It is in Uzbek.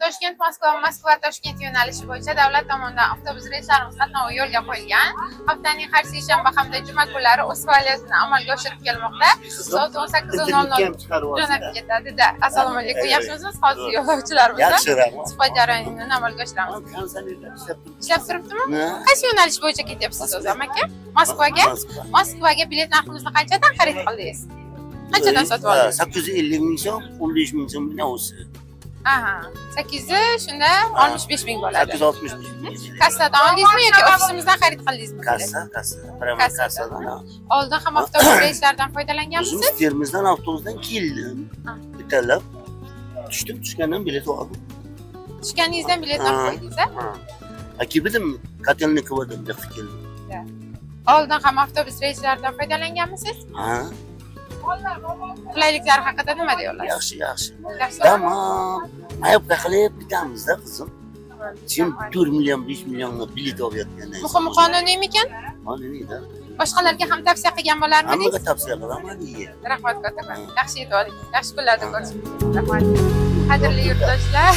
Toshkent, Moskva, Moskva-Toshkent yo'nalishi bo'yicha davlat tomonidan avtobus reyslarimiz qatnovi yo'lga qo'yilgan. Haftaning har seshanba hamda juma kunlari o'z faoliyatini amalga oshirib kelmoqda. Soat 18:00 jo'nab ketadi-da. Assalomu alaykum, yaxshimisiz? Hozir yo'lovchilar bilan suhbat jarayonini amalga oshiramiz. Ishlab turibdimi? Qaysi yo'nalish bo'yicha ketyapsiz o'zim aka? Moskvaga? Moskvaga bilet narximizni qanchadan xarid qildingiz? Qanchadan sotib oldingiz? 850 ming so'm, 15 ming so'm bilan o'zi. Aha, 8 shunda 65 ming bo'ladi. 865 ming. Kassadan oldingizmi yoki ofisimizdan xarid qildingizmi? Kassadan. Oldin ham avtobus reyslaridan foydalanganmisiz? Biz Termizdan avtobusdan keldim. Bitalab tushgandan bilet oldim. Tushganingizdan biletni qo'ydingiz, a? Aka bidim, Kotelnikovdan keldim. Oldin ham avtobus reyslaridan foydalanganmisiz? Ha. Qulayliklar haqida nima deya olasiz? Yaxshi. Tamam. Ayıp qilib bitamiz-da qizim. Sen 4 million, 5 millionga bilet olayotgandan. Muhimi qonuniymikan? Qonuniyda. Boshqalarga ham tavsiya qilgan bo'larmidingiz? Hammaga tavsiya qilaman. Rahmat kattaman. Yaxshi yetib oling. Yaxshi kunlarda ko'rishamiz. Rahmat. Qadrli yurtdoshlar.